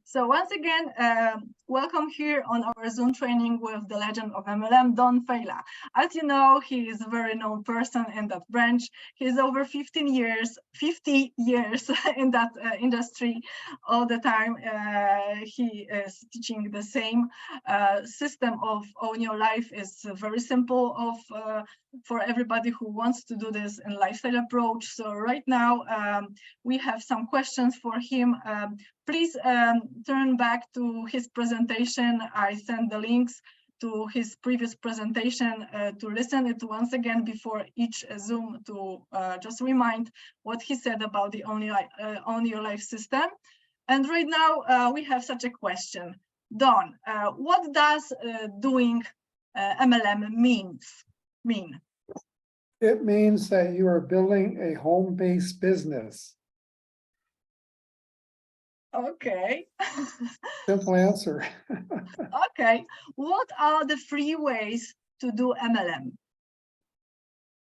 So once again, welcome here on our Zoom training with the legend of MLM, Don Failla. As you know, he is a very known person in that branch. He's over 50 years in that industry all the time. He is teaching the same system of own your life. Is very simple for everybody who wants to do this in lifestyle approach. So right now we have some questions for him. Please turn back to his presentation. I sent the links to his previous presentation to listen it once again before each Zoom to just remind what he said about the Own Your Life system. And right now we have such a question. Don, what does doing MLM mean? It means that you are building a home-based business. Okay. Simple answer. Okay. What are the 3 ways to do MLM?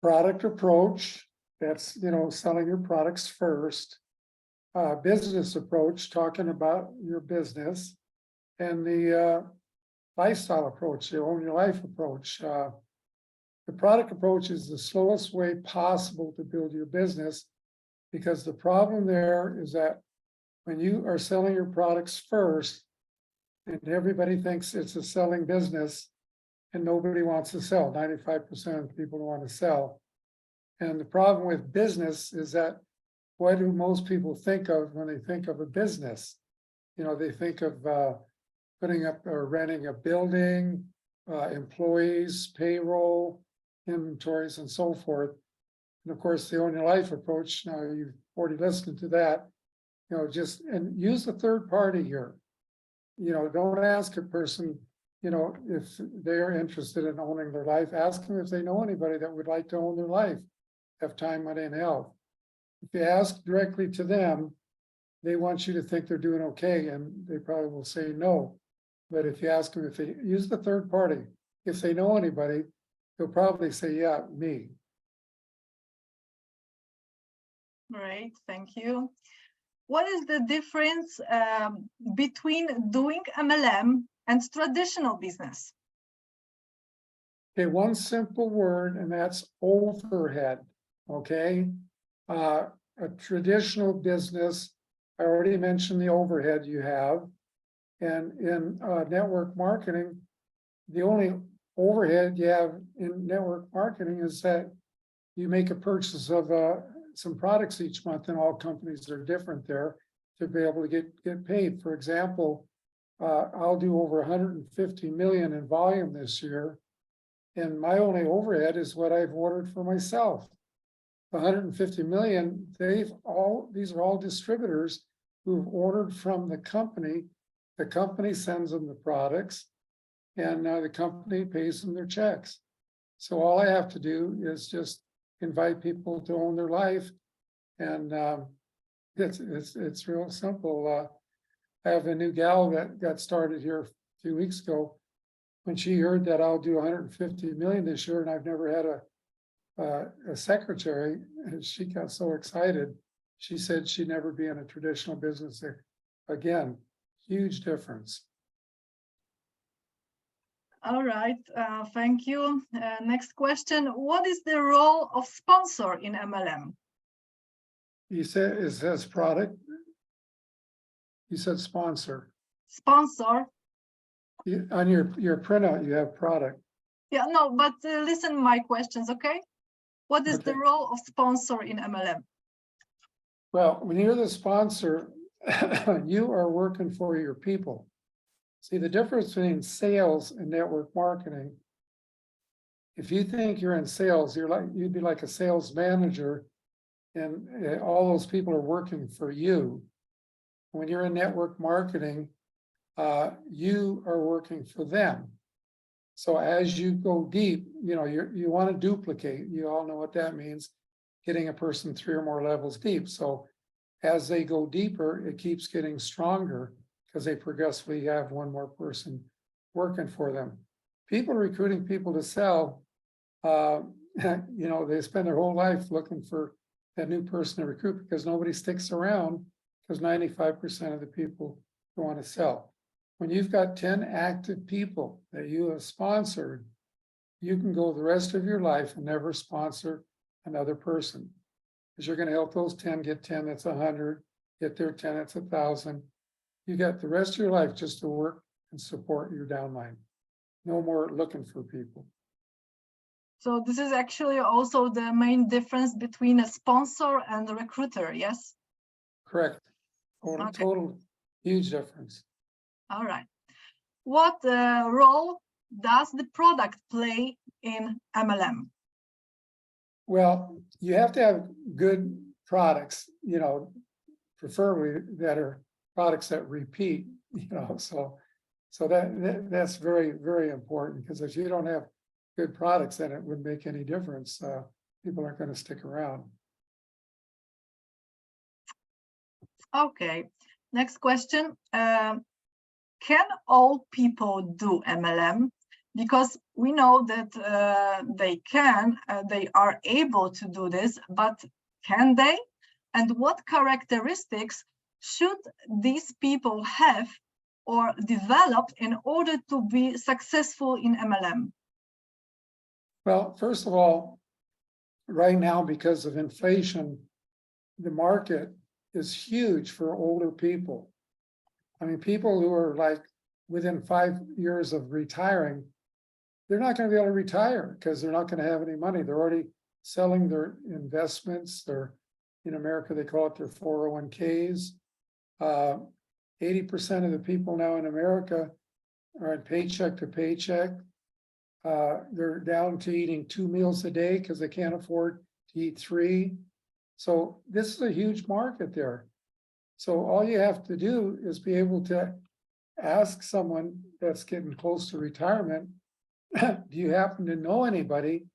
Product approach, that's, selling your products first. Business approach, talking about your business. And the lifestyle approach, the Own Your Life approach. The product approach is the slowest way possible to build your business, because the problem there is that when you are selling your products first, and everybody thinks it's a selling business, and nobody wants to sell. 95% of people don't want to sell. And the problem with business is that what do most people think of when they think of a business? They think of putting up or renting a building, employees, payroll, inventories, and so forth. And of course, the Own Your Life approach, now you've already listened to that, and use the third party here. Don't ask a person, if they're interested in owning their life. Ask them if they know anybody that would like to own their life, have time, money, and health. If you ask directly to them, they want you to think they're doing okay, and they probably will say no. But if you ask them if they use the third party, if they know anybody, they'll probably say, yeah, me. Great, thank you. What is the difference between doing MLM and traditional business? Okay, one simple word, and that's overhead. Okay, a traditional business, I already mentioned the overhead you have, and in network marketing, the only overhead you have in network marketing is that you make a purchase of some products each month, and all companies are different there to be able to get paid. For example, I'll do over 150 million in volume this year, and my only overhead is what I've ordered for myself. 150 million, these are all distributors who've ordered from the company. The company sends them the products, and the company pays them their checks. So all I have to do is just invite people to own their life, and it's real simple. I have a new gal that got started here a few weeks ago. When she heard that I'll do 150 million this year, and I've never had a secretary, and she got so excited. She said she'd never be in a traditional business again. Huge difference. All right, thank you. Next question. What is the role of sponsor in MLM? You said it says product. You said sponsor. Sponsor. On your printout, you have product. Yeah, no, but listen to my questions, okay? What is the role of sponsor in MLM? Well, when you're the sponsor, you are working for your people. See, the difference between sales and network marketing, if you think you're in sales, you'd be like a sales manager, and all those people are working for you. When you're in network marketing, you are working for them. So as you go deep, you want to duplicate. You all know what that means, getting a person 3 or more levels deep. So as they go deeper, it keeps getting stronger, because they progressively have 1 more person working for them. People recruiting people to sell, they spend their whole life looking for that new person to recruit, because nobody sticks around, because 95% of the people you want to sell. When you've got 10 active people that you have sponsored, you can go the rest of your life and never sponsor another person. Because you're going to help those 10 get 10, that's 100, get their 10, that's 1,000. You got the rest of your life just to work and support your downline. No more looking for people. So this is actually also the main difference between a sponsor and a recruiter, yes? Correct. Total, Okay. total huge difference. All right. What role does the product play in MLM? Well, you have to have good products, you know, preferably that are products that repeat, you know, so that's very, very important, because if you don't have good products, then it wouldn't make any difference. People aren't going to stick around. Okay, next question. Can all people do MLM? Because we know that they are able to do this, but can they? And what characteristics should these people have or develop in order to be successful in MLM? Well, first of all, right now, because of inflation, the market is huge for older people. I mean, people who are like within 5 years of retiring, they're not going to be able to retire because they're not going to have any money. They're already selling their investments. They're, in America, they call it their 401ks. 80% of the people now in America are on paycheck to paycheck. They're down to eating 2 meals a day because they can't afford to eat 3. So this is a huge market there. So all you have to do is be able to ask someone that's getting close to retirement, do you happen to know anybody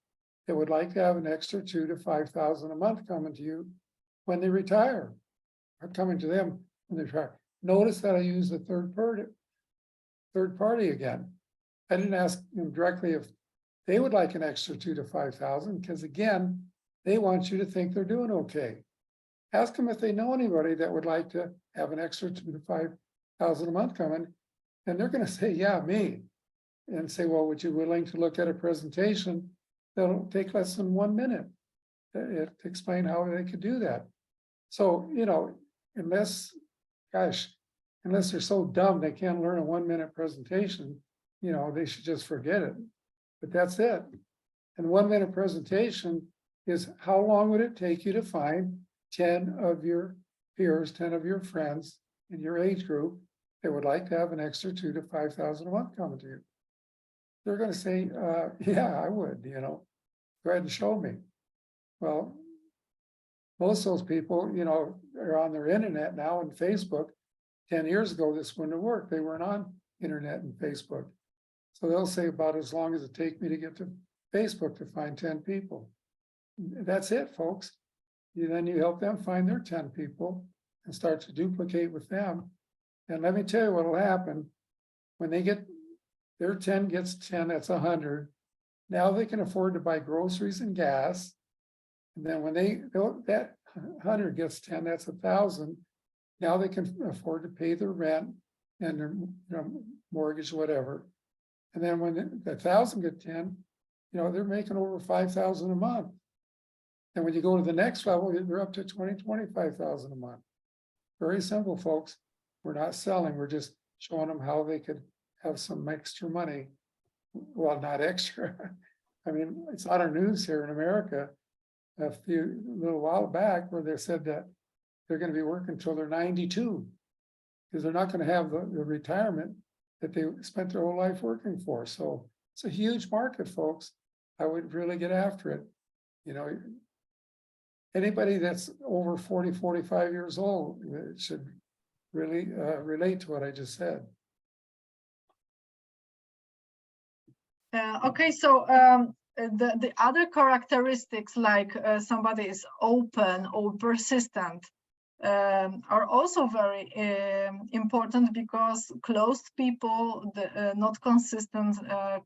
that would like to have an extra $2,000 to $5,000 a month coming to you when they retire, or coming to them when they retire? Notice that I use the third party again. I didn't ask them directly if they would like an extra $2,000 to $5,000, because again, they want you to think they're doing okay. Ask them if they know anybody that would like to have an extra $2,000 to $5,000 a month coming, and they're going to say, yeah, me. And say, well, would you be willing to look at a presentation that'll take less than 1 minute to explain how they could do that? So, you know, unless they're so dumb they can't learn a 1 minute presentation, you know, they should just forget it. But that's it. And 1 minute presentation is how long would it take you to find 10 of your peers, 10 of your friends in your age group that would like to have an extra $2,000 to $5,000 a month coming to you? They're going to say, yeah, I would, you know, go ahead and show me. Well, most of those people, you know, are on their internet now and Facebook. 10 years ago, this wouldn't have worked. They weren't on internet and Facebook. So they'll say about as long as it takes me to get to Facebook to find 10 people. That's it, folks. Then you help them find their 10 people and start to duplicate with them. And let me tell you what will happen when they get their 10 gets 10, that's 100. Now they can afford to buy groceries and gas. And then when that 100 gets 10, that's 1,000. Now they can afford to pay their rent and their, you know, mortgage, whatever. And then when the 1,000 get 10, you know, they're making over 5,000 a month. And when you go to the next level, they're up to 20, 25,000 a month. Very simple, folks. We're not selling. We're just showing them how they could have some extra money. Well, not extra. I mean, it's on our news here in America a little while back where they said that they're going to be working until they're 92 because they're not going to have the retirement that they spent their whole life working for. So it's a huge market, folks. I would really get after it. You know, anybody that's over 40, 45 years old should really relate to what I just said. Okay, so the other characteristics, like somebody is open or persistent, are also very important, because closed people, not consistent,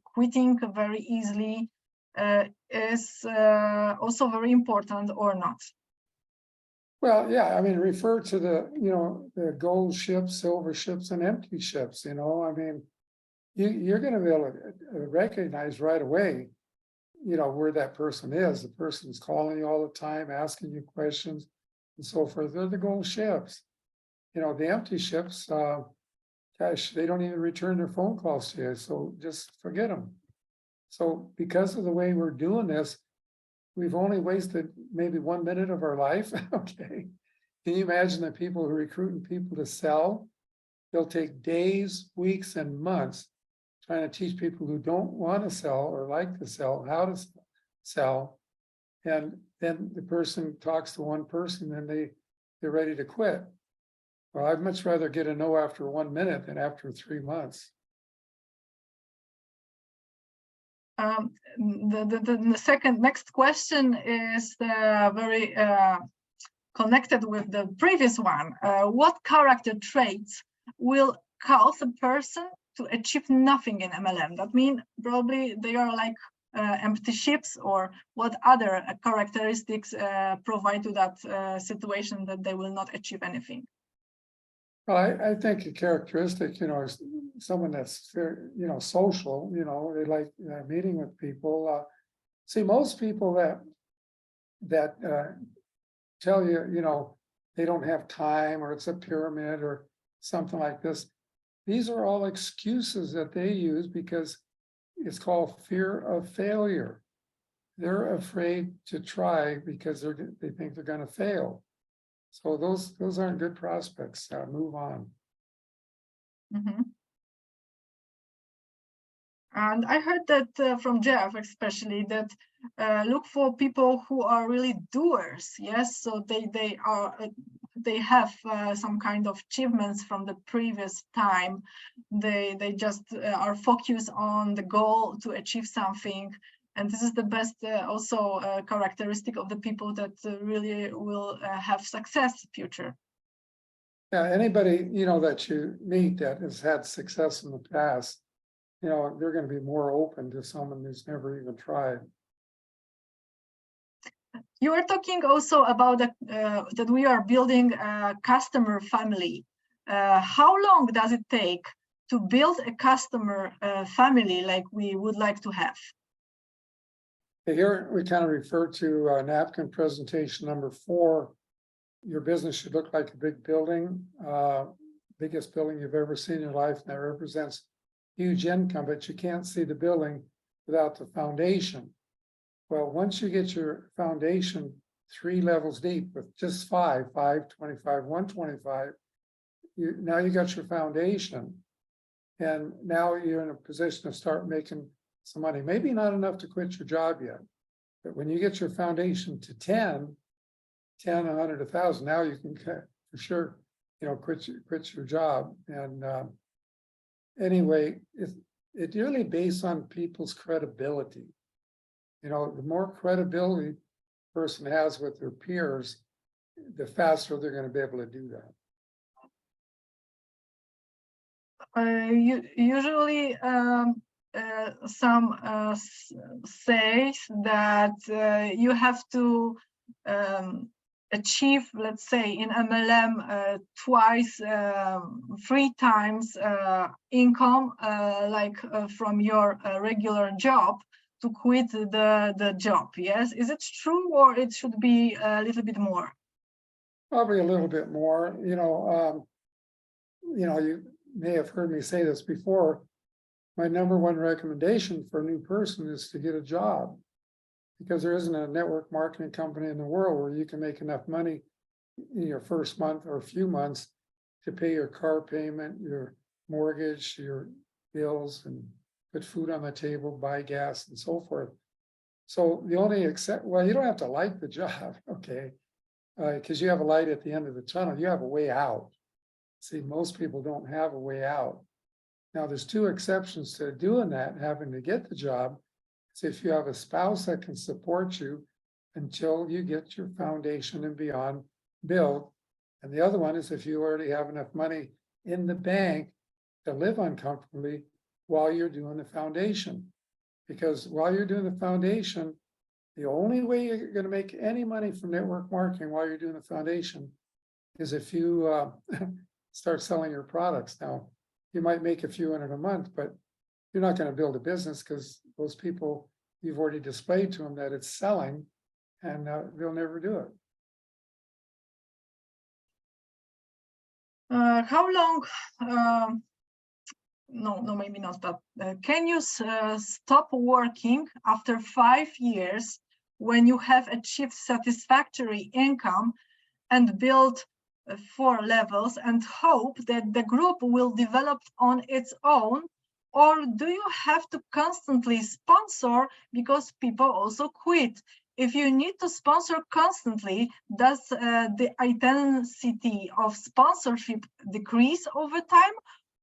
quitting very easily, is also very important, or not? Well, yeah, I mean, refer to the gold ships, silver ships, and empty ships, I mean, you're gonna be able to recognize right away, where that person is. The person's calling you all the time, asking you questions and so forth. They're the gold ships. The empty ships, gosh, they don't even return their phone calls to you, so just forget them. So because of the way we're doing this, we've only wasted maybe 1 minute of our life. Okay. Can you imagine the people who are recruiting people to sell? They'll take days, weeks, and months trying to teach people who don't want to sell or like to sell how to sell. And then the person talks to one person and they're ready to quit. Well, I'd much rather get a no after 1 minute than after 3 months. The next question is very connected with the previous one. What character traits will cause a person to achieve nothing in MLM? That means probably they are like empty ships, or what other characteristics provide to that situation that they will not achieve anything? Well, I think a characteristic, is someone that's very, social, they like meeting with people. See, most people that tell you, they don't have time, or it's a pyramid or something like this. These are all excuses that they use because it's called fear of failure. They're afraid to try because they think they're going to fail. So those aren't good prospects. Move on. Mm-hmm. And I heard that from Jeff, especially, that look for people who are really doers. Yes, so they have some kind of achievements from the previous time. They just are focused on the goal to achieve something. And this is the best also characteristic of the people that really will have success future. Yeah, anybody, that you meet that has had success in the past, they're going to be more open to someone who's never even tried. You are talking also about that we are building a customer family. How long does it take to build a customer family like we would like to have? Here we kind of refer to napkin presentation number 4. Your business should look like a big building, biggest building you've ever seen in your life, and that represents huge income, but you can't see the building without the foundation. Well, once you get your foundation 3 levels deep with just 5, 25, 125, now you got your foundation. And now you're in a position to start making some money. Maybe not enough to quit your job yet, but when you get your foundation to 10, 100, 1,000, now you can for sure, quit your job. And anyway, it's really based on people's credibility. The more credibility a person has with their peers, the faster they're going to be able to do that. Usually, some say that you have to achieve, let's say, in MLM twice, 3 times income, like from your regular job, to quit the job. Yes, is it true, or it should be a little bit more? Probably a little bit more. You may have heard me say this before. My number 1 recommendation for a new person is to get a job, because there isn't a network marketing company in the world where you can make enough money in your first month or a few months to pay your car payment, your mortgage, your bills, and put food on the table, buy gas, and so forth. So the only well, you don't have to like the job, okay, because you have a light at the end of the tunnel. You have a way out. See, most people don't have a way out. Now, there's 2 exceptions to doing that, having to get the job. So if you have a spouse that can support you until you get your foundation and beyond built. And the other one is if you already have enough money in the bank to live uncomfortably while you're doing the foundation. Because while you're doing the foundation, The only way you're going to make any money from network marketing while you're doing the foundation is if you start selling your products. Now, you might make a few hundred a month, but you're not going to build a business because those people, you've already displayed to them that it's selling, and they'll never do it. How long? No, maybe not. But can you stop working after 5 years when you have achieved satisfactory income and build 4 levels and hope that the group will develop on its own? Or do you have to constantly sponsor because people also quit? If you need to sponsor constantly, does the intensity of sponsorship decrease over time?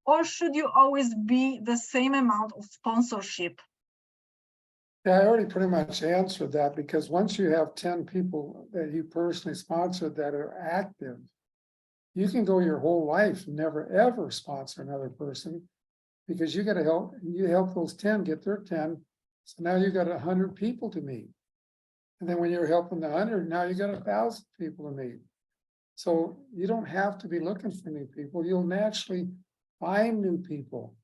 Or should you always be the same amount of sponsorship? Yeah, I already pretty much answered that, because once you have 10 people that you personally sponsored that are active, you can go your whole life and never ever sponsor another person, because you got to help those 10 get their 10. So now you got 100 people to meet. And then when you're helping the 100, now you got 1,000 people to meet. So you don't have to be looking for new people. You'll naturally find new people.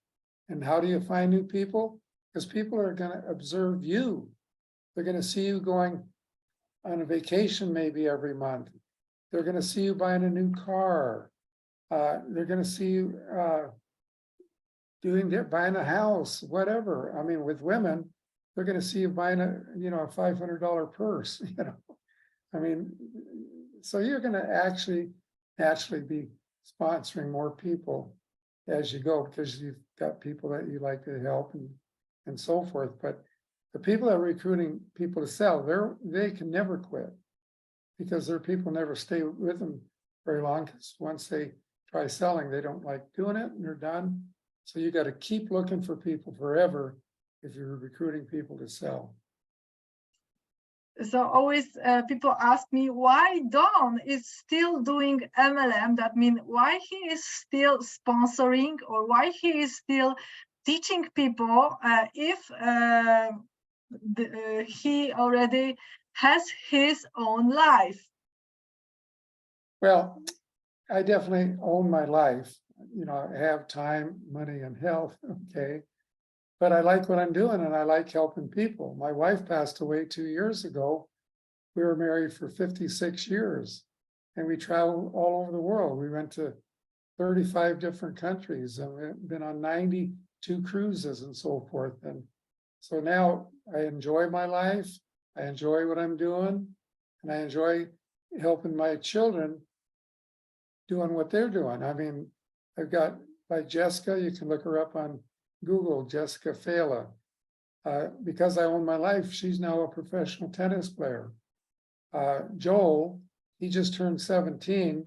And how do you find new people? Because people are going to observe you. They're going to see you going on a vacation maybe every month. They're going to see you buying a new car. They're going to see you buying a house, whatever. I mean, with women, they're going to see you buying a $500 purse. I mean, so you're going to actually be sponsoring more people as you go, because you've got people that you like to help and so forth. But the people that are recruiting people to sell, they can never quit, because their people never stay with them very long, because once they try selling, they don't like doing it and they're done. So you got to keep looking for people forever if you're recruiting people to sell. So always people ask me why Don is still doing MLM. That means why he is still sponsoring, or why he is still teaching people if he already has his own life. Well, I definitely own my life. I have time, money, and health. Okay. But I like what I'm doing, and I like helping people. My wife passed away 2 years ago. We were married for 56 years, and we traveled all over the world. We went to 35 different countries, and we've been on 92 cruises and so forth. And so now I enjoy my life. I enjoy what I'm doing, and I enjoy helping my children doing what they're doing. I mean, I've got, like Jessica, you can look her up on Google, Jessica Failla. Because I own my life, she's now a professional tennis player. Joel, he just turned 17.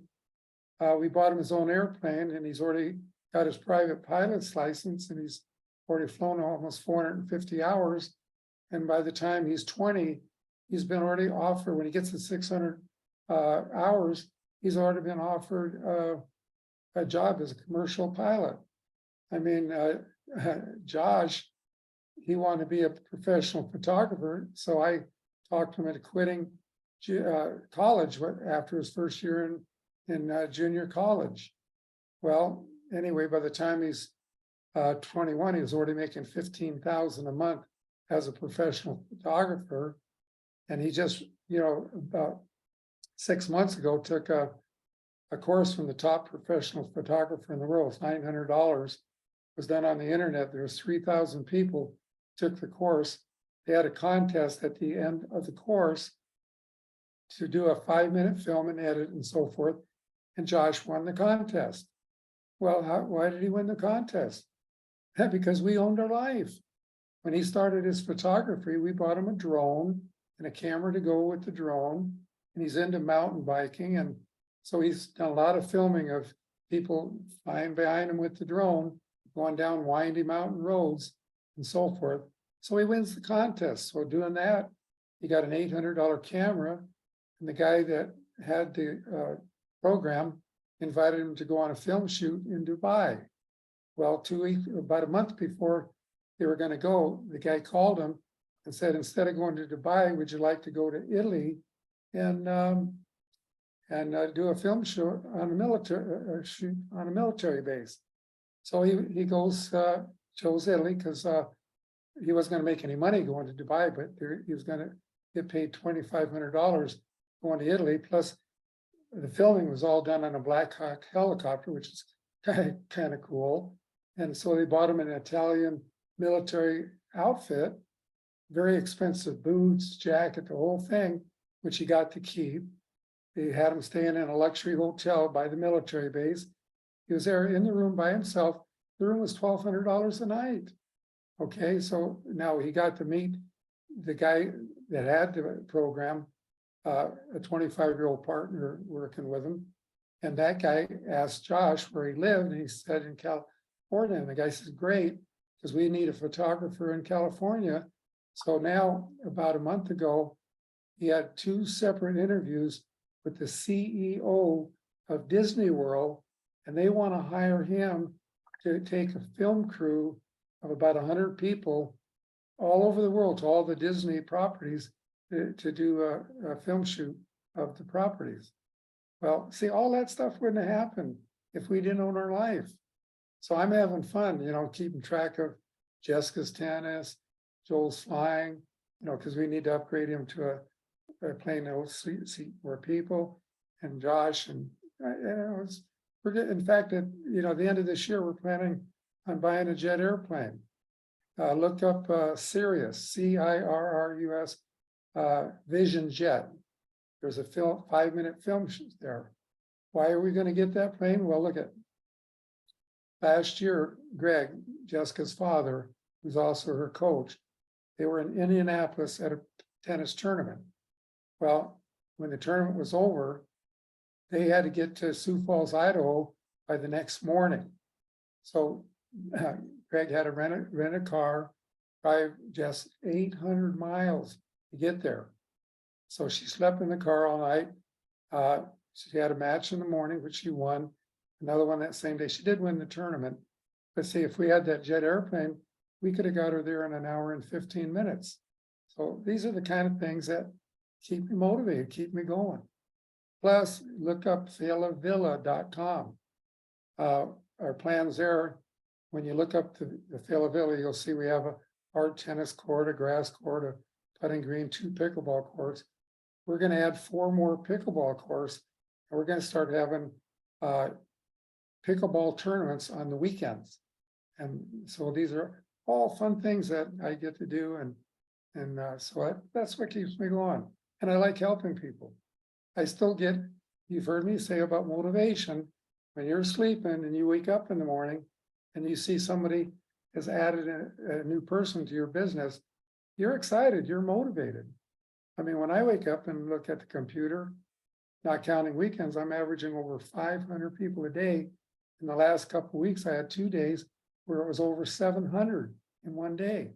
We bought him his own airplane, and he's already got his private pilot's license, and he's already flown almost 450 hours. And by the time he's 20, he's been already offered, when he gets to 600 hours, he's already been offered a job as a commercial pilot. I mean, Josh, he wanted to be a professional photographer, so I talked him into quitting college after his first year in junior college. Well, anyway, by the time he's 21, he was already making $15,000 a month as a professional photographer, and he just, about 6 months ago, took a course from the top professional photographer in the world. It's $900. Was done on the internet. There was 3,000 people took the course. They had a contest at the end of the course to do a 5-minute film and edit and so forth. And Josh won the contest. Well, why did he win the contest? Because we owned our life. When he started his photography, we bought him a drone and a camera to go with the drone. And he's into mountain biking. And so he's done a lot of filming of people flying behind him with the drone, going down windy mountain roads and so forth. So he wins the contest. So doing that, he got an $800 camera, and the guy that had the program invited him to go on a film shoot in Dubai. Well, about a month before they were going to go, the guy called him. and said, instead of going to Dubai, would you like to go to Italy and do a film shoot on a military base? So he goes, chose Italy because he wasn't going to make any money going to Dubai, but he was going to get paid $2,500 going to Italy. Plus, the filming was all done on a Black Hawk helicopter, which is kind of cool. And so they bought him an Italian military outfit, very expensive boots, jacket, the whole thing, which he got to keep. They had him staying in a luxury hotel by the military base. He was there in the room by himself. The room was $1,200 a night. Okay, so now he got to meet the guy that had the program, a 25-year-old partner working with him. And that guy asked Josh where he lived, and he said in California. And the guy says, great, because we need a photographer in California. So now, about a month ago, he had 2 separate interviews with the CEO of Disney World, and they want to hire him to take a film crew of about 100 people all over the world to all the Disney properties to do a film shoot of the properties. Well, see, all that stuff wouldn't have happened if we didn't own our life. So I'm having fun, keeping track of Jessica's tennis, Joel's flying, because we need to upgrade him to a plane that will seat more people, and Josh, and we're getting, in fact, at the end of this year, we're planning on buying a jet airplane. Look up Cirrus, CIRRUS, Vision Jet. There's a 5-minute film shoot there. Why are we going to get that plane? Well, look at last year, Greg, Jessica's father, who's also her coach, they were in Indianapolis at a tennis tournament. Well, when the tournament was over, they had to get to Sioux Falls, Idaho by the next morning. So Greg had to rent a car, drive just 800 miles to get there. So she slept in the car all night. She had a match in the morning, which she won. Another one that same day. She did win the tournament. But see, if we had that jet airplane, we could have got her there in an hour and 15 minutes. So these are the kind of things that keep me motivated, keep me going. Plus, look up failavilla.com. Our plans there, when you look up the Failla Villa, you'll see we have a hard tennis court, a grass court, a putting green, 2 pickleball courts. We're going to add 4 more pickleball courts, and we're going to start having pickleball tournaments on the weekends. And so these are all fun things that I get to do, and so that's what keeps me going. And I like helping people. I still get, you've heard me say about motivation, when you're sleeping and you wake up in the morning and you see somebody has added a new person to your business, you're excited, you're motivated. I mean, when I wake up and look at the computer, not counting weekends, I'm averaging over 500 people a day. In the last couple of weeks, I had 2 days where it was over 700 in one day.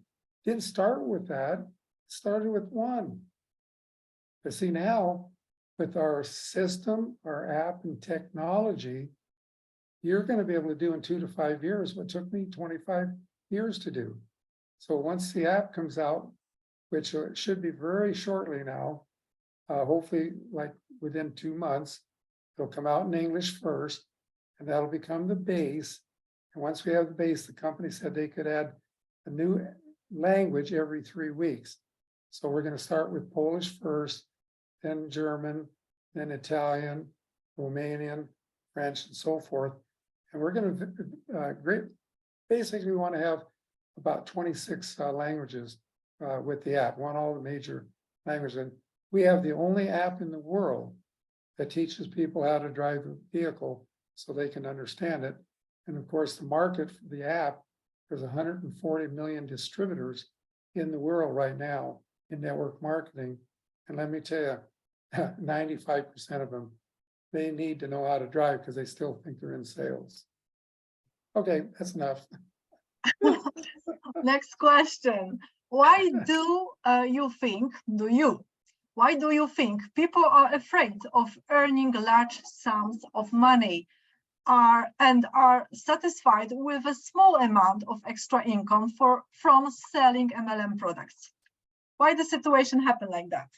Didn't start with that, it started with 1. But see, now with our system, our app, and technology, you're going to be able to do in 2 to 5 years what took me 25 years to do. So once the app comes out, which should be very shortly now, hopefully like within 2 months, it'll come out in English first, and that'll become the base. And once we have the base, the company said they could add a new language every 3 weeks. So we're going to start with Polish first, then German, then Italian, Romanian, French, and so forth. And we're going to basically we want to have about 26 languages with the app, all the major languages. And we have the only app in the world that teaches people how to drive a vehicle so they can understand it. And of course, the market for the app, there's 140 million distributors in the world right now in network marketing. And let me tell you, 95% of them, they need to know how to drive because they still think they're in sales. Okay, that's enough. Next question. Why do you think people are afraid of earning large sums of money and are satisfied with a small amount of extra income from selling MLM products? Why the situation happened like that?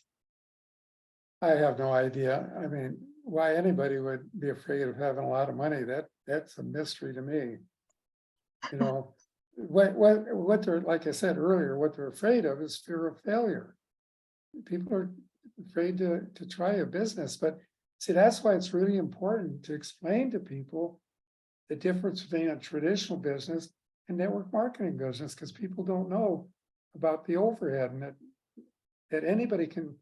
I have no idea. I mean, why anybody would be afraid of having a lot of money, that's a mystery to me. You know, what they're, like I said earlier, what they're afraid of is fear of failure. People are afraid to try a business, but see, that's why it's really important to explain to people the difference between a traditional business and network marketing business, because people don't know about the overhead, and that anybody can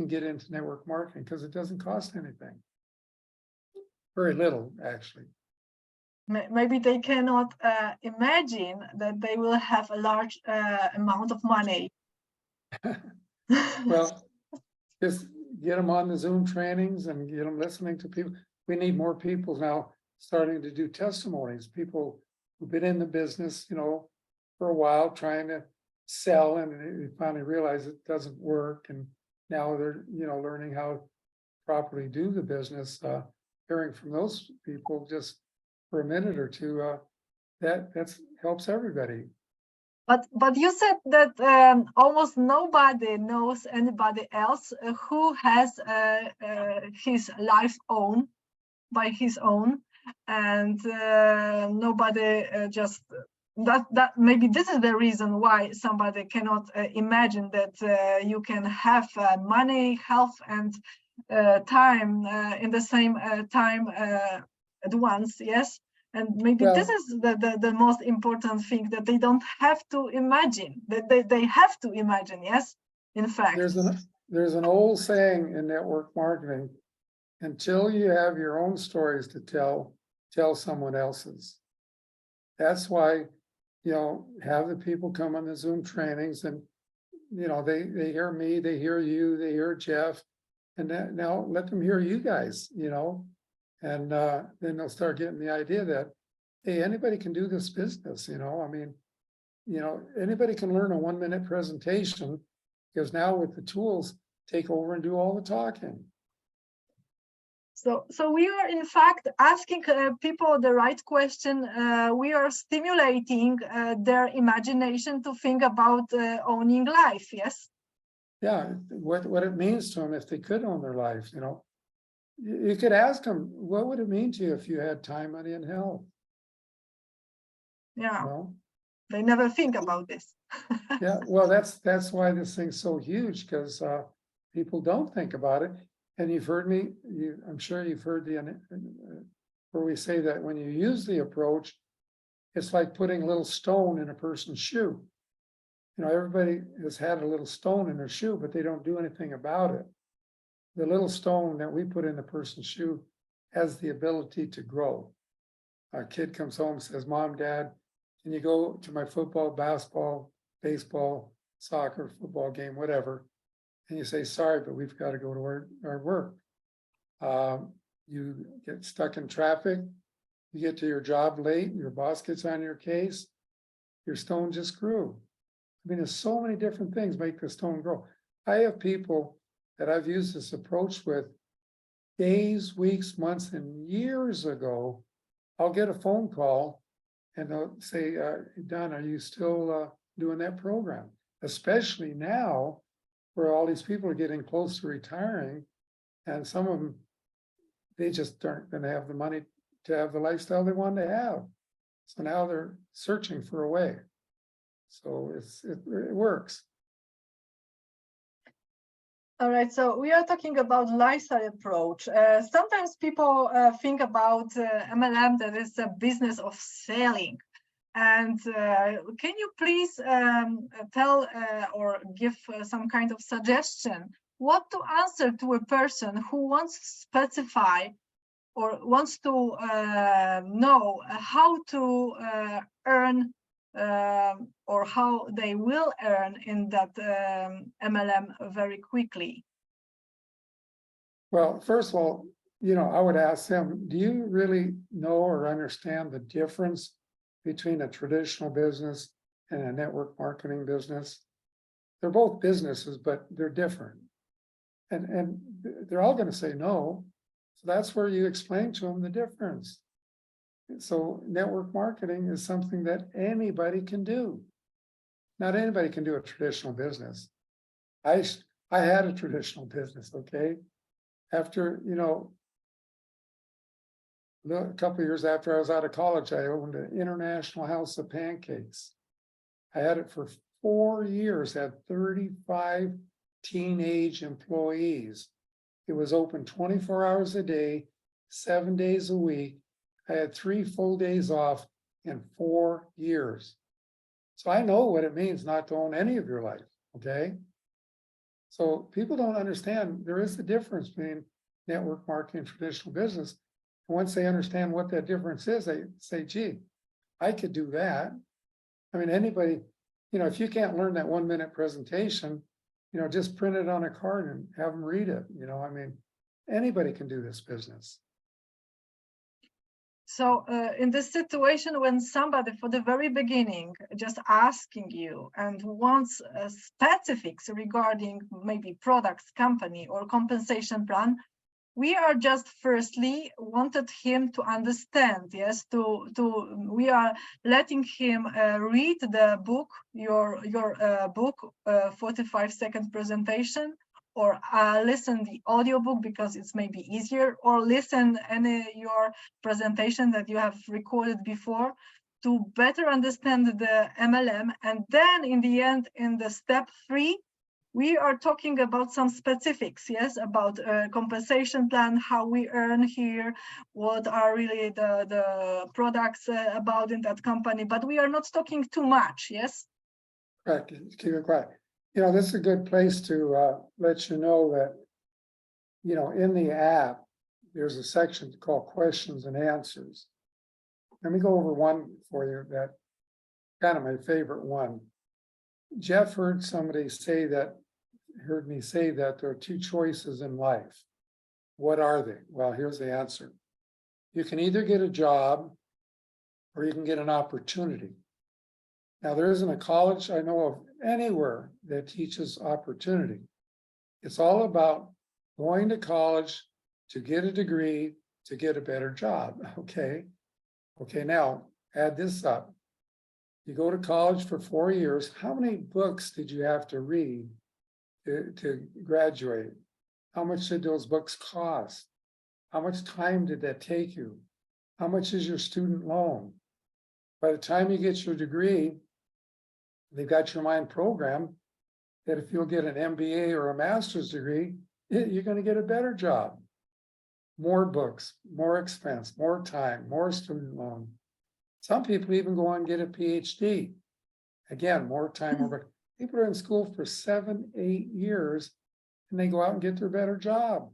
get into network marketing because it doesn't cost anything. Very little, actually. Maybe they cannot imagine that they will have a large amount of money. Well, just get them on the Zoom trainings and get them listening to people. We need more people now starting to do testimonies, people who've been in the business, for a while trying to sell, and they finally realize it doesn't work. And now they're, learning how to properly do the business. Hearing from those people just for a minute or two, that helps everybody. But you said that almost nobody knows anybody else who has his life by his own, and nobody just that maybe this is the reason why somebody cannot imagine that you can have money, health, and time in the same time at once. Yes. And maybe this is the most important thing, that they don't have to imagine, that they have to imagine. Yes, in fact. There's an old saying in network marketing: until you have your own stories to tell someone else's. That's why, have the people come on the Zoom trainings, and, they hear me, they hear you, they hear Jeff, and now let them hear you guys, and then they'll start getting the idea that, hey, anybody can do this business, I mean, anybody can learn a 1-minute presentation, because now with the tools, take over and do all the talking. So we are in fact asking people the right question. We are stimulating their imagination to think about owning life. Yes. Yeah, what it means to them if they could own their life. You could ask them, what would it mean to you if you had time, money, and health? Yeah. They never think about this. Yeah, well, that's why this thing's so huge, because people don't think about it. And you've heard me, I'm sure you've heard where we say that when you use the approach, it's like putting a little stone in a person's shoe. Everybody has had a little stone in their shoe, but they don't do anything about it. The little stone that we put in the person's shoe has the ability to grow. A kid comes home and says, Mom, Dad, can you go to my football, basketball, baseball, soccer, football game, whatever? And you say, sorry, but we've got to go to our work. You get stuck in traffic, you get to your job late, your boss gets on your case, your stone just grew. I mean, there's so many different things make the stone grow. I have people that I've used this approach with days, weeks, months, and years ago. I'll get a phone call and they'll say, Don, are you still doing that program? Especially now, where all these people are getting close to retiring, and some of them, they just aren't going to have the money to have the lifestyle they want to have. So now they're searching for a way. So it works. All right, so we are talking about lifestyle approach. Sometimes people think about MLM that is a business of selling. And can you please tell or give some kind of suggestion what to answer to a person who wants to specify or wants to know how to earn or how they will earn in that MLM very quickly? Well, first of all, I would ask them, do you really know or understand the difference between a traditional business and a network marketing business? They're both businesses, but they're different. And they're all going to say no. So that's where you explain to them the difference. So network marketing is something that anybody can do. Not anybody can do a traditional business. I had a traditional business, okay? After, a couple of years after I was out of college, I owned an international house of pancakes. I had it for 4 years, had 35 teenage employees. It was open 24 hours a day, 7 days a week. I had 3 full days off in 4 years. So I know what it means not to own any of your life, okay? So people don't understand there is a difference between network marketing and traditional business. And once they understand what that difference is, they say, gee, I could do that. I mean, anybody, if you can't learn that 1-minute presentation, just print it on a card and have them read it. I mean, anybody can do this business. So in this situation, when somebody for the very beginning just asking you and wants specifics regarding maybe products, company, or compensation plan, we are just firstly wanted him to understand, yes, we are letting him read the book, your book, 45-second presentation, or listen the audiobook because it's maybe easier, or listen your presentation that you have recorded before to better understand the MLM. And then in the end, in the step 3, we are talking about some specifics, yes, about compensation plan, how we earn here, what are really the products about in that company, but we are not talking too much, yes? Correct, keep it quiet. This is a good place to let you know that, in the app, there's a section called questions and answers. Let me go over one for you that kind of my favorite one. Jeff heard me say that there are 2 choices in life. What are they? Well, here's the answer. You can either get a job or you can get an opportunity. Now, there isn't a college I know of anywhere that teaches opportunity. It's all about going to college to get a degree, to get a better job, okay? Okay, now add this up. You go to college for 4 years. How many books did you have to read to graduate? How much did those books cost? How much time did that take you? How much is your student loan? By the time you get your degree, they've got your mind programmed that if you'll get an MBA or a master's degree, you're going to get a better job. More books, more expense, more time, more student loan. Some people even go on and get a PhD. Again, more time, more. People are in school for 7, 8 years, and they go out and get their better job.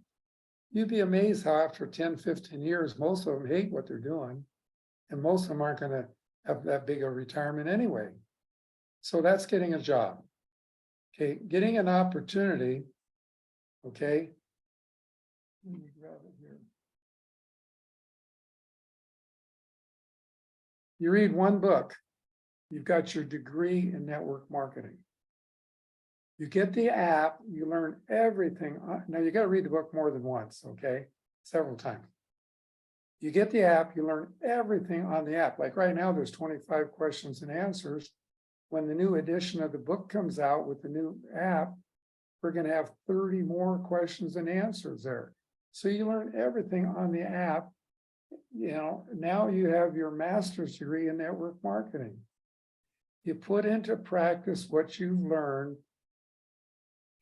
You'd be amazed how after 10, 15 years, most of them hate what they're doing, and most of them aren't going to have that big a retirement anyway. So that's getting a job. Okay, getting an opportunity, okay. Let me grab it here. You read one book, you've got your degree in network marketing. You get the app, you learn everything. Now you got to read the book more than once, okay? Several times. You get the app, you learn everything on the app. Like right now, there's 25 questions and answers. When the new edition of the book comes out with the new app, we're going to have 30 more questions and answers there. So you learn everything on the app. Now you have your master's degree in network marketing. You put into practice what you've learned,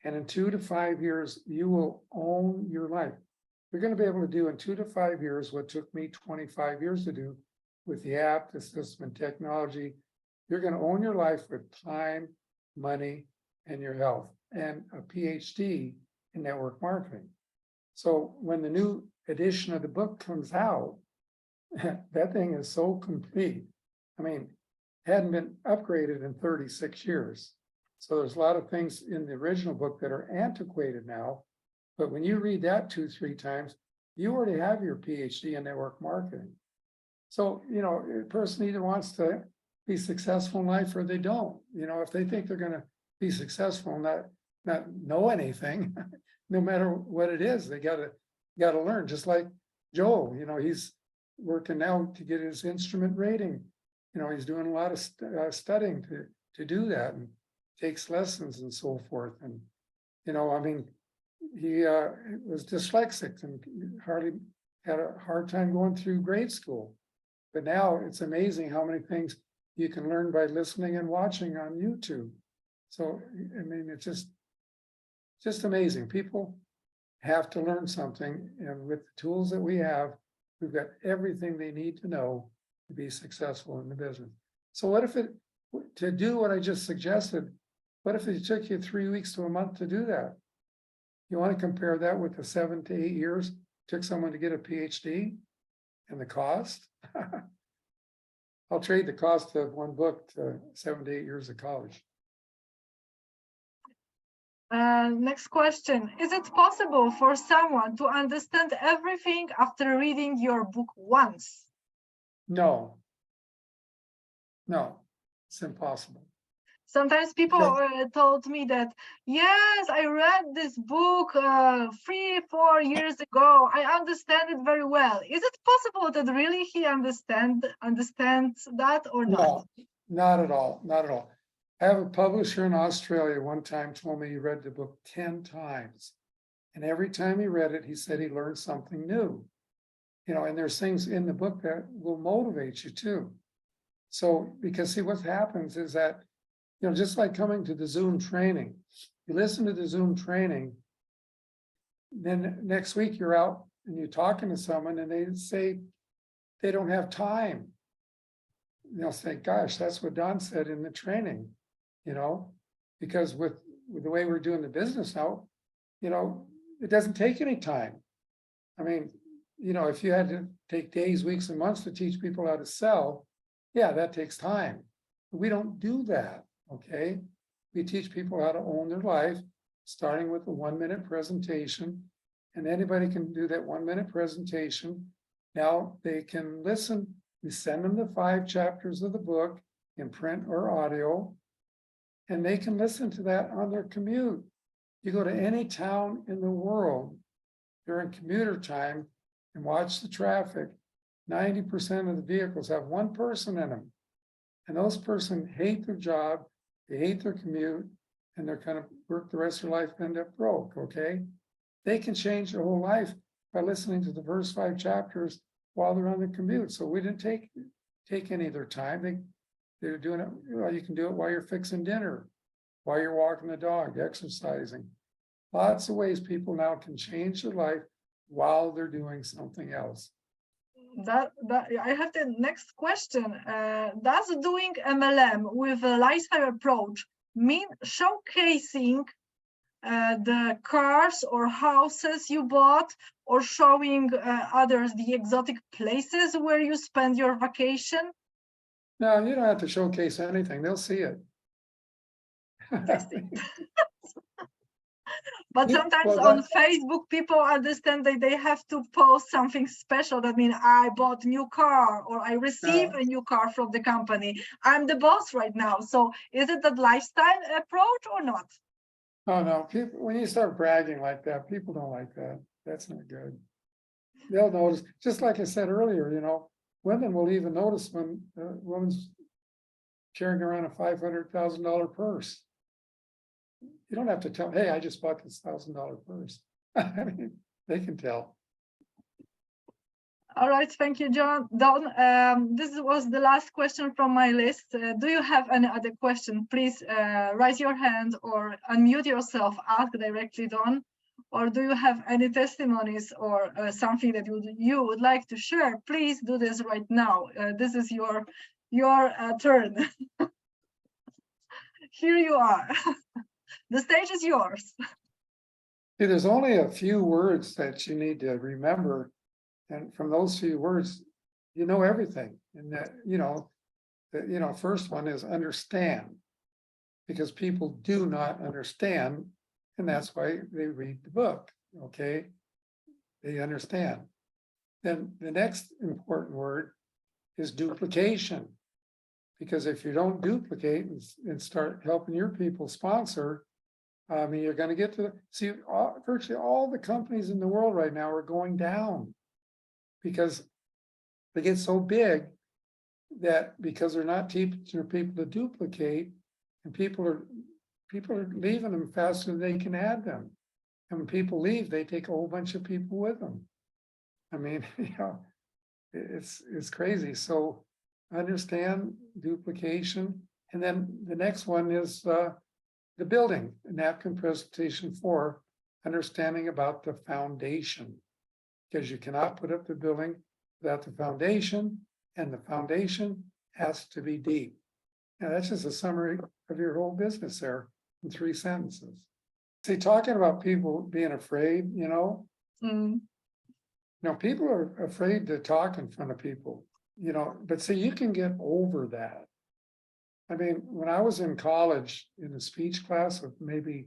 and in 2 to 5 years, you will own your life. You're going to be able to do in 2 to 5 years what took me 25 years to do with the app, the system, and technology. You're going to own your life with time, money, and your health, and a PhD in network marketing. So when the new edition of the book comes out, that thing is so complete. I mean, hadn't been upgraded in 36 years. So there's a lot of things in the original book that are antiquated now. But when you read that 2, 3 times, you already have your PhD in network marketing. So, a person either wants to be successful in life or they don't. If they think they're going to be successful and not know anything, no matter what it is, they got to learn. Just like Joe, he's working now to get his instrument rating. He's doing a lot of studying to do that, and takes lessons and so forth. And I mean, he was dyslexic and hardly had a hard time going through grade school. But now it's amazing how many things you can learn by listening and watching on YouTube. So, I mean, it's just amazing. People have to learn something, and with the tools that we have, we've got everything they need to know to be successful in the business. So what if to do what I just suggested, what if it took you 3 weeks to a month to do that? You want to compare that with the 7 to 8 years it took someone to get a PhD and the cost? I'll trade the cost of one book to 7 to 8 years of college. Next question. Is it possible for someone to understand everything after reading your book once? No, it's impossible. Sometimes people told me that, yes, I read this book 3-4 years ago. I understand it very well. Is it possible that really he understands that or not? No, not at all. Not at all. I have a publisher in Australia one time told me he read the book 10 times. And every time he read it, he said he learned something new. And there's things in the book that will motivate you too. So, because see, what happens is that, just like coming to the Zoom training, you listen to the Zoom training, then next week you're out and you're talking to someone and they say they don't have time. They'll say, gosh, that's what Don said in the training, because with the way we're doing the business now, it doesn't take any time. I mean, if you had to take days, weeks, and months to teach people how to sell, yeah, that takes time. But we don't do that, okay? We teach people how to own their life, starting with a 1-minute presentation, and anybody can do that 1-minute presentation. Now they can listen. We send them the 5 chapters of the book in print or audio, and they can listen to that on their commute. You go to any town in the world during commuter time and watch the traffic, 90% of the vehicles have one person in them. And those person hate their job, they hate their commute, and they're kind of work the rest of their life and end up broke, okay? They can change their whole life by listening to the first 5 chapters while they're on the commute. So we didn't take any of their time. They're doing it, you can do it while you're fixing dinner, while you're walking the dog, exercising. Lots of ways people now can change their life while they're doing something else. That I have the next question. Does doing MLM with a lifestyle approach mean showcasing the cars or houses you bought, or showing others the exotic places where you spend your vacation? No, you don't have to showcase anything. They'll see it. But sometimes on Facebook, people understand that they have to post something special. That means I bought a new car, or I received a new car from the company. I'm the boss right now. So is it that lifestyle approach or not? Oh, no. People, when you start bragging like that, people don't like that. That's not good. They'll notice, just like I said earlier, women will even notice when a woman's carrying around a $500,000 purse. You don't have to tell, hey, I just bought this $1,000 purse. I mean, they can tell. All right, thank you, Don. This was the last question from my list. Do you have any other question? Please raise your hand or unmute yourself, ask directly, Don. Or do you have any testimonies or something that you would like to share? Please do this right now. This is your turn. Here you are. The stage is yours. See, there's only a few words that you need to remember. And from those few words, you know everything. And that, first one is understand. Because people do not understand. And that's why they read the book, okay? They understand. Then the next important word is duplication. Because if you don't duplicate and start helping your people sponsor, you're going to get to see virtually all the companies in the world right now are going down because they get so big that because they're not teaching their people to duplicate, and people are people are leaving them faster than they can add them. And when people leave, they take a whole bunch of people with them. I mean, it's crazy. So understand duplication. And then the next one is the building, napkin presentation 4, understanding about the foundation. Because you cannot put up the building without the foundation, and the foundation has to be deep. Now, that's just a summary of your whole business there in 3 sentences. See, talking about people being afraid, people are afraid to talk in front of people, but see, you can get over that. I mean, when I was in college in a speech class with maybe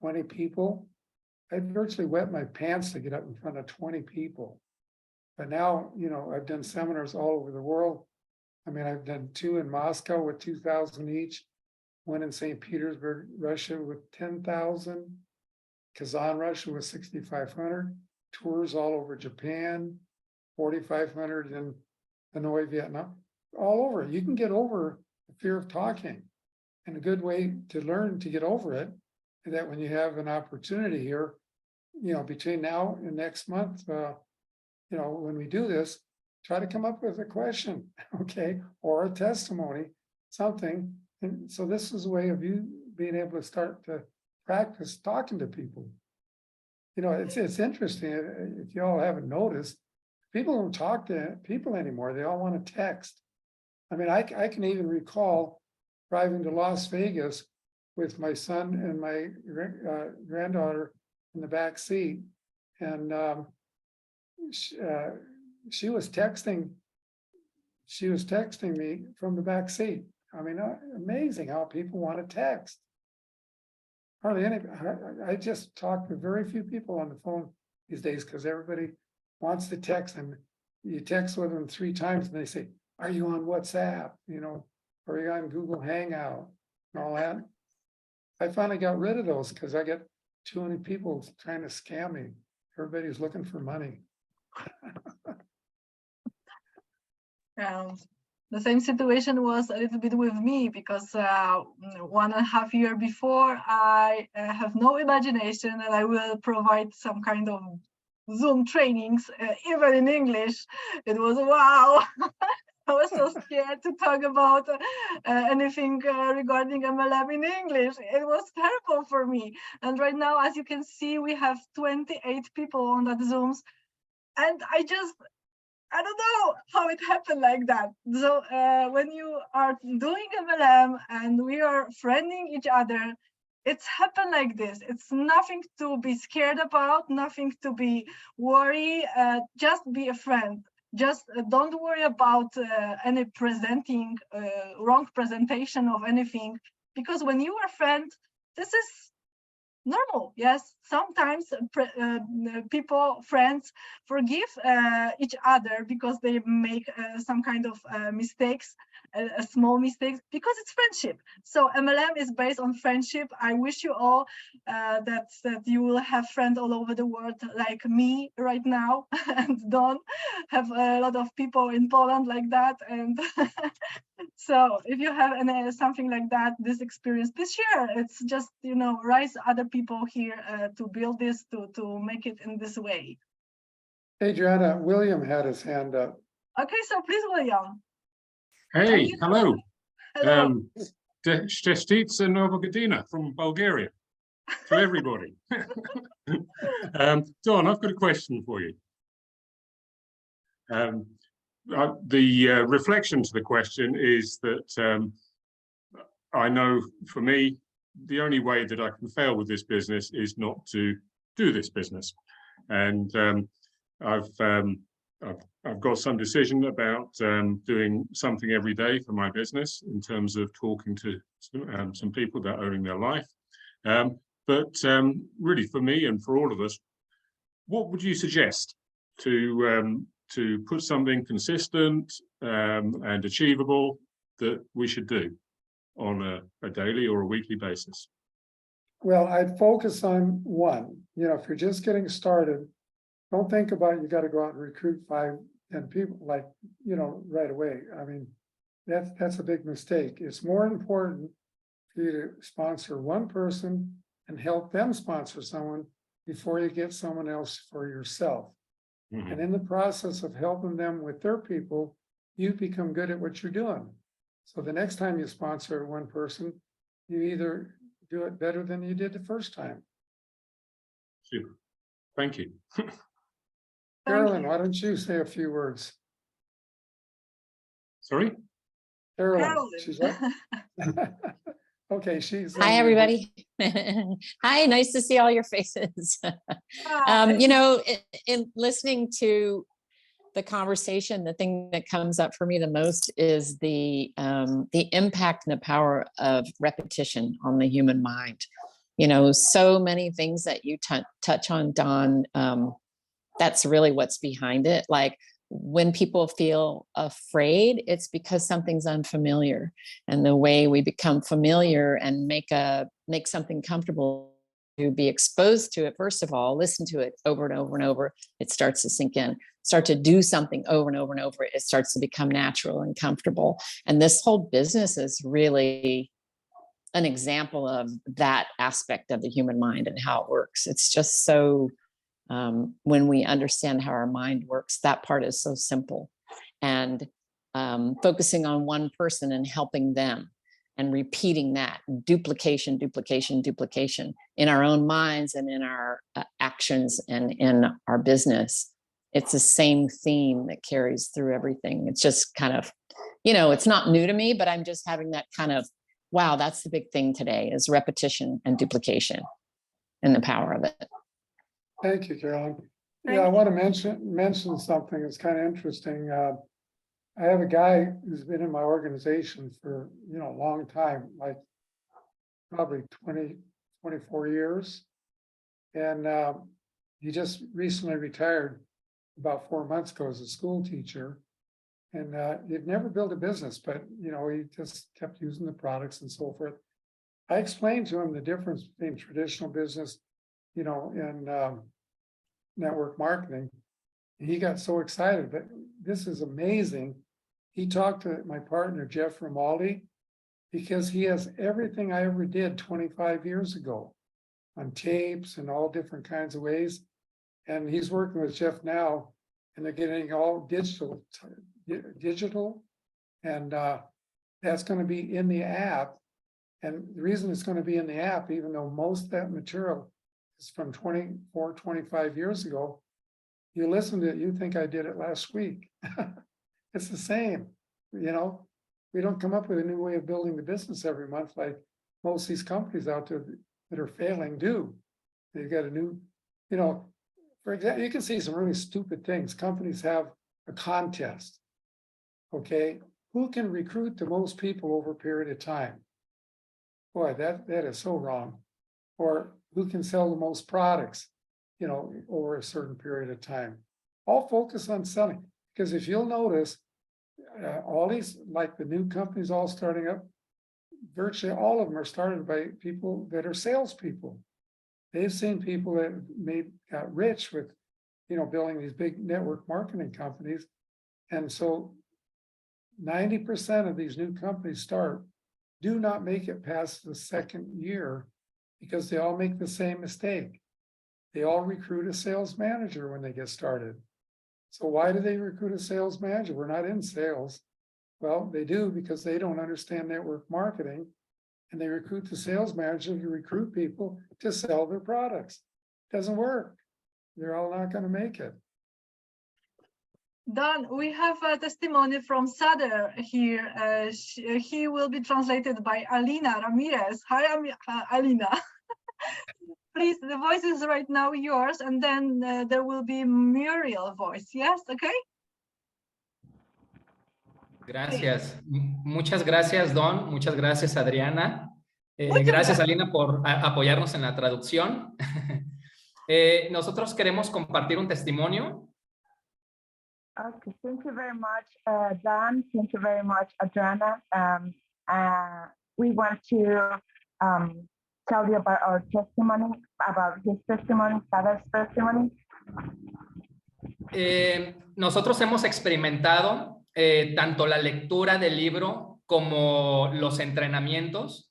20 people, I virtually wet my pants to get up in front of 20 people. But now, I've done seminars all over the world. I mean, I've done 2 in Moscow with 2,000 each, one in St. Petersburg, Russia with 10,000, Kazan, Russia with 6,500, tours all over Japan, 4,500 in Hanoi, Vietnam, all over. You can get over the fear of talking. And a good way to learn to get over it is that when you have an opportunity here, between now and next month, when we do this, try to come up with a question, okay, or a testimony, something. And so this is a way of you being able to start to practice talking to people. It's interesting, if you all haven't noticed, people don't talk to people anymore. They all want to text. I mean, I can even recall driving to Las Vegas with my son and my granddaughter in the back seat, and she was texting me from the back seat. I mean, amazing how people want to text. Hardly any. I just talk to very few people on the phone these days because everybody wants to text, and you text with them 3 times and they say, "Are you on WhatsApp?" Or are you on Google Hangout and all that. I finally got rid of those because I get too many people trying to scam me. Everybody's looking for money. The same situation was a little bit with me because 1.5 years before, I have no imagination and I will provide some kind of Zoom trainings, even in English. It was wow. I was so scared to talk about anything regarding MLM in English. It was terrible for me. And right now, as you can see, we have 28 people on that Zooms. And I don't know how it happened like that. So when you are doing MLM and we are friending each other, it's happened like this. It's nothing to be scared about, nothing to be worried. Just be a friend. Just don't worry about any presenting, wrong presentation of anything. Because when you are a friend, this is normal. Yes, sometimes people, friends, forgive each other because they make some kind of mistakes, small mistakes, because it's friendship. So MLM is based on friendship. I wish you all that you will have friends all over the world like me right now, and Don have a lot of people in Poland like that. And so if you have something like that, this experience, please share. It's just, raise other people here to build this, to make it in this way. Adriana, William had his hand up. Okay, so please, William. Hey, hello. Hello. Čestice Nova Godina from Bulgaria to everybody. Don, I've got a question for you. The reflection to the question is that I know for me, the only way that I can fail with this business is not to do this business. And I've got some decision about doing something every day for my business in terms of talking to some people that are owning their life. But really for me and for all of us, what would you suggest to put something consistent and achievable that we should do on a daily or a weekly basis? Well, I'd focus on one. If you're just getting started, don't think about you got to go out and recruit 5, 10 people right away. I mean, that's a big mistake. It's more important for you to sponsor one person and help them sponsor someone before you get someone else for yourself. Mhm. And in the process of helping them with their people, you become good at what you're doing. So the next time you sponsor one person, you either do it better than you did the first time. Super. Thank you. Carolyn, you. why don't you say a few words? Sorry? Carolyn, Carolyn. she's up. Okay, she's. Hi, everybody. Hi, nice to see all your faces. Hi. You know, in listening to the conversation, the thing that comes up for me the most is the impact and the power of repetition on the human mind. You know, so many things that you touch on, Don, that's really what's behind it. Like, when people feel afraid, it's because something's unfamiliar, and the way we become familiar and make something comfortable, to be exposed to it, first of all, listen to it over and over and over, it starts to sink in. Start to do something over and over and over, it starts to become natural and comfortable. And this whole business is really an example of that aspect of the human mind and how it works. It's just so when we understand how our mind works, that part is so simple. And focusing on one person and helping them and repeating that, duplication, duplication, duplication in our own minds and in our actions and in our business. It's the same theme that carries through everything. It's just kind of, you know, it's not new to me, but I'm just having that kind of, wow, that's the big thing today, is repetition and duplication and the power of it. Thank you, Carolyn. Thank Yeah, I you. want to mention something that's kind of interesting. I have a guy who's been in my organization for, you know, a long time, like probably 20, 24 years. And he just recently retired about 4 months ago as a school teacher. And he'd never built a business, but, you know, he just kept using the products and so forth. I explained to him the difference between traditional business, you know, and network marketing. He got so excited, but this is amazing. He talked to my partner, Jeff Romaldi, because he has everything I ever did 25 years ago on tapes and all different kinds of ways. And he's working with Jeff now, and they're getting all digital. And that's going to be in the app. And the reason it's going to be in the app, even though most of that material is from 24, 25 years ago, you listen to it, you think I did it last week. It's the same, you know. We don't come up with a new way of building the business every month like most of these companies out there that are failing do. They've got a new, you know, for example, you can see some really stupid things. Companies have a contest, okay? Who can recruit the most people over a period of time? Boy, that is so wrong. Or who can sell the most products, you know, over a certain period of time. All focus on selling, because if you'll notice, all these, like the new companies all starting up, virtually all of them are started by people that are salespeople. They've seen people that got rich with, you know, building these big network marketing companies. And so 90% of these new companies do not make it past the second year, because they all make the same mistake. They all recruit a sales manager when they get started. So why do they recruit a sales manager? We're not in sales. Well, they do because they don't understand network marketing, and they recruit the sales manager to recruit people to sell their products. Doesn't work. They're all not going to make it. Don, we have a testimony from Sader here. He will be translated by Alina Ramirez. Hi, Alina. Please, the voice is right now yours, and then there will be Muriel voice. Yes, okay? Gracias. Muchas gracias, Don. Muchas gracias, Adriana. Muchas Gracias, gracias. Alina, por apoyarnos en la traducción. Nosotros queremos compartir un testimonio. Okay, thank you very much, Don. Thank you very much, Adriana. We want to tell you about our testimony, about his testimony, Father's testimony. Nosotros hemos experimentado tanto la lectura del libro como los entrenamientos.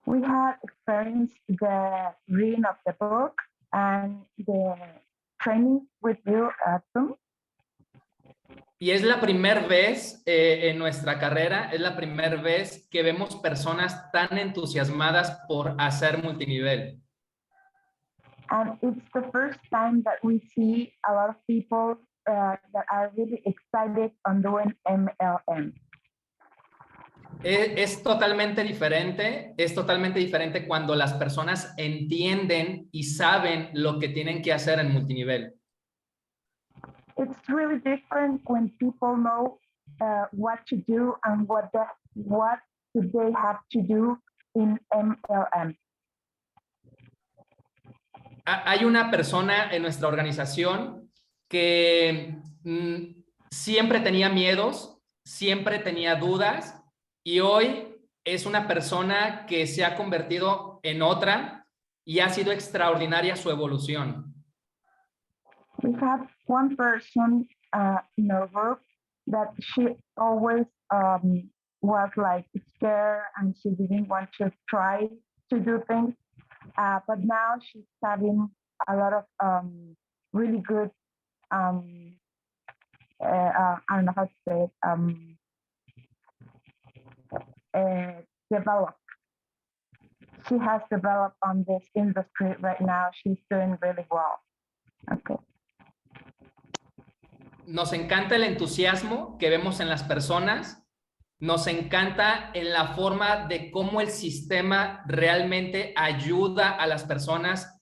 We have experienced the reading of the book and the training with you at Zoom. Y es la primera vez en nuestra carrera, es la primera vez que vemos personas tan entusiasmadas por hacer multinivel. And it's the first time that we see a lot of people that are really excited on doing MLM. Es totalmente diferente cuando las personas entienden y saben lo que tienen que hacer en multinivel. It's really different when people know what to do and what do they have to do in MLM. Hay una persona en nuestra organización que siempre tenía miedos, siempre tenía dudas y hoy es una persona que se ha convertido en otra y ha sido extraordinaria su evolución. We have one person in our group that she always was like scared and she didn't want to try to do things. But now she's having a lot of really good, I don't know how to say it, developed. She has developed on this industry right now. She's doing really well. Okay. Nos encanta el entusiasmo que vemos en las personas. Nos encanta en la forma de cómo el sistema realmente ayuda a las personas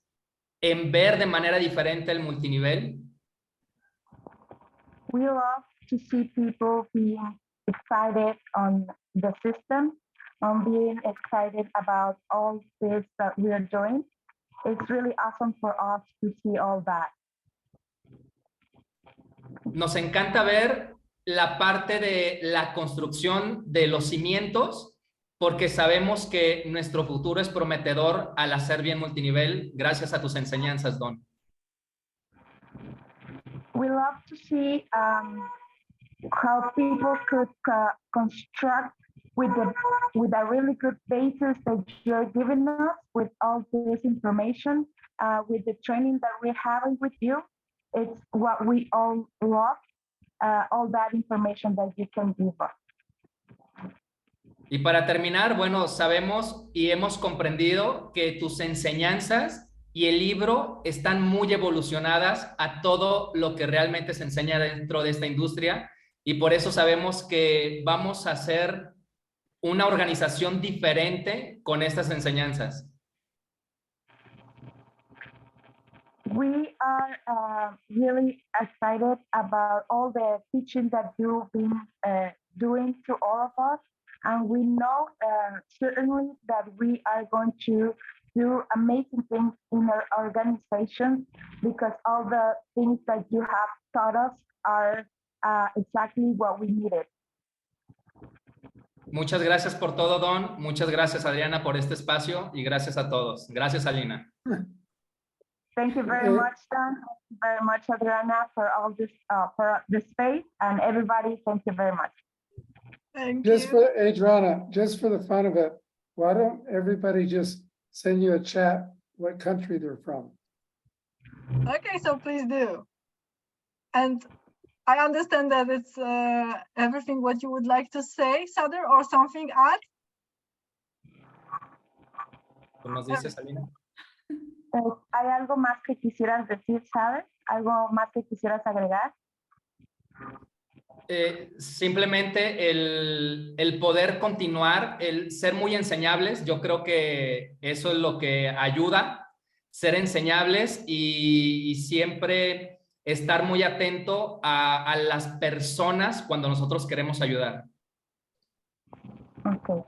en ver de manera diferente el multinivel. We love to see people being excited on the system, on being excited about all this that we are doing. It's really awesome for us to see all that. Nos encanta ver la parte de la construcción de los cimientos, porque sabemos que nuestro futuro es prometedor al hacer bien multinivel, gracias a tus enseñanzas, Don. We love to see how people could construct with a really good basis that you're giving us with all this information, with the training that we're having with you. It's what we all love. All that information that you can give us. Y para terminar, bueno, sabemos y hemos comprendido que tus enseñanzas y el libro están muy evolucionadas a todo lo que realmente se enseña dentro de esta industria y por eso sabemos que vamos a hacer una organización diferente con estas enseñanzas. We are really excited about all the teaching that you've been doing to all of us. And we know certainly that we are going to do amazing things in our organization because all the things that you have taught us are exactly what we needed. Muchas gracias por todo, Don. Muchas gracias, Adriana, por este espacio y gracias a todos. Gracias, Alina. Thank you very much, Don. Thank you very much, Adriana, for all this, for the space, and everybody. Thank you very much. Thank Just you. for Adriana, just for the fun of it, why don't everybody just send you a chat what country they're from? Okay, so please do. And I understand that it's everything what you would like to say, Sader, or something add? ¿Nos dices, Alina? ¿Hay algo más que quisieras decir, sabes? ¿Algo más que quisieras agregar? Simplemente el poder continuar, el ser muy enseñables, yo creo que eso es lo que ayuda, ser enseñables y siempre estar muy atento a las personas cuando nosotros queremos ayudar. Okay.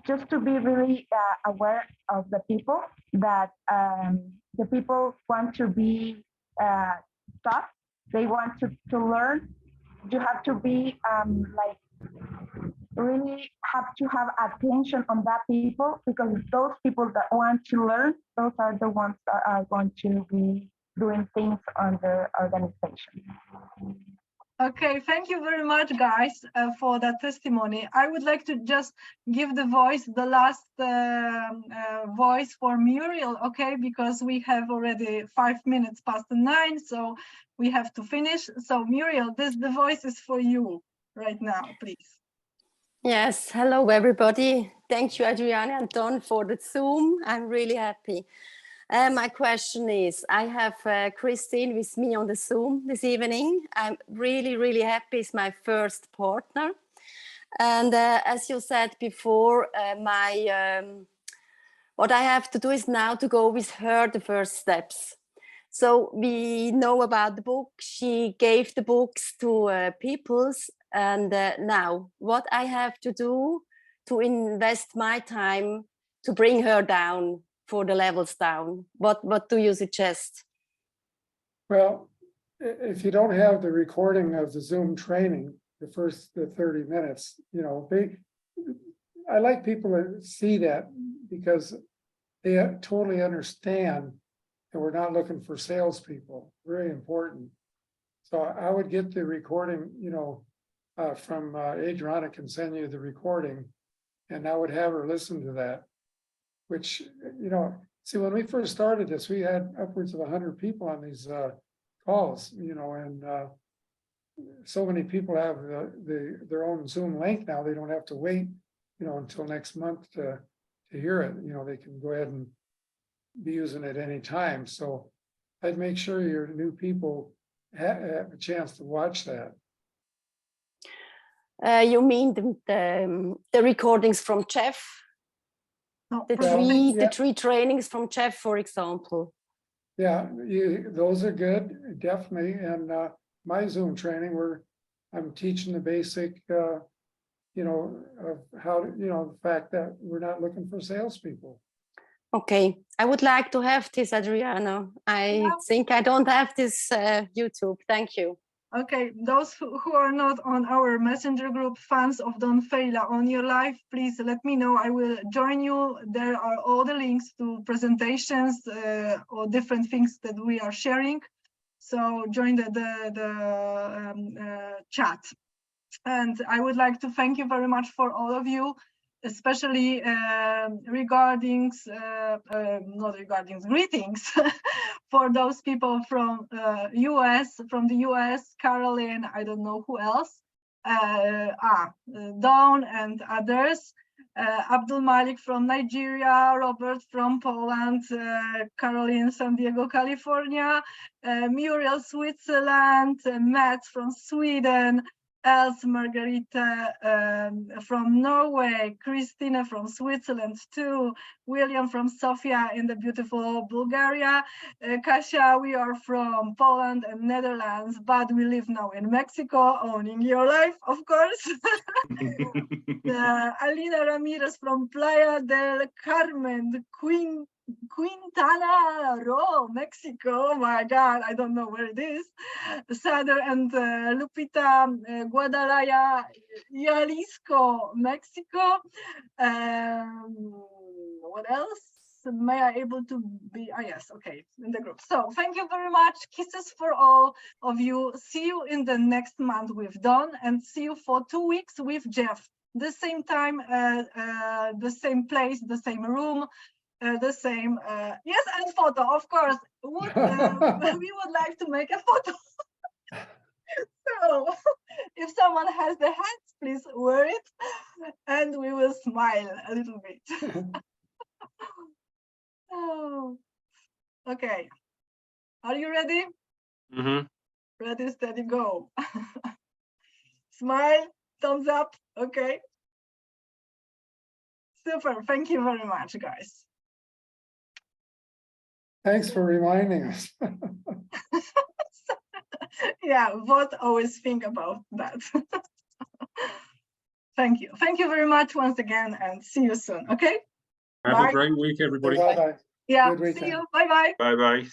Just to be really aware of the people that the people want to be taught, they want to learn. You have to be like really have to have attention on that people because those people that want to learn, those are the ones that are going to be doing things on the organization. Okay, thank you very much, guys, for that testimony. I would like to just give the last voice for Muriel, okay, because we have already 5 minutes past 9, so we have to finish. So Muriel, the voice is for you right now, please. Yes, hello everybody. Thank you, Adriana and Don, for the Zoom. I'm really happy. My question is, I have Christine with me on the Zoom this evening. I'm really, really happy. It's my first partner. And as you said before, what I have to do is now to go with her the first steps. So we know about the book. She gave the books to peoples. And now what I have to do to invest my time to bring her down, for the levels down. What do you suggest? Well, if you don't have the recording of the Zoom training, the 30 minutes, you know, I like people to see that because they totally understand that we're not looking for salespeople. Very important. So I would get the recording, you know, from Adriana can send you the recording, and I would have her listen to that. Which, you know, see, when we first started this, we had upwards of 100 people on these calls, you know, and so many people have their own Zoom link now. They don't have to wait, you know, until next month to hear it. You know, they can go ahead and be using it anytime. So I'd make sure your new people have a chance to watch that. You mean the recordings from Jeff? No, The three trainings from Jeff, for example. Yeah, those are good, definitely. And my Zoom training, where I'm teaching the basic, you know, of how to, you know, the fact that we're not looking for salespeople. Okay, I would like to have this, Adriana. I think I don't have this YouTube. Thank you. Okay, those who are not on our messenger group, fans of Don Failla on your life, please let me know. I will join you. There are all the links to presentations or different things that we are sharing. So join the chat. And I would like to thank you very much for all of you, especially greetings for those people from from the US, Caroline, I don't know who else, Don and others, Abdul Malik from Nigeria, Robert from Poland, Caroline, San Diego, California, Muriel, Switzerland, Matt from Sweden, Els, Margarita from Norway, Christina from Switzerland too, William from Sofia in the beautiful Bulgaria, Kasia, we are from Poland and Netherlands, but we live now in Mexico, owning your life, of course. Alina Ramirez from Playa del Carmen, Quintana Roo, Mexico. Oh my God, I don't know where it is. Sadar and Lupita, Guadalajara, Jalisco, Mexico. What else? May I able to be? Yes, okay, in the group. So thank you very much. Kisses for all of you. See you in the next month with Don, and see you for 2 weeks with Jeff. The same time, the same place, the same room. The same, yes, and photo, of course. We would like to make a photo. So, if someone has the hats, please wear it, and we will smile a little bit. Oh, okay. Are you ready? Mm-hmm. Ready, steady, go. Smile, thumbs up. Okay. Super. Thank you very much, guys. Thanks for reminding us. Yeah, what always think about that. Thank you. Thank you very much once again, and see you soon. Okay. Have Bye. a great week, everybody. Bye-bye. Yeah, Good see weekend. you. Bye-bye. Bye-bye.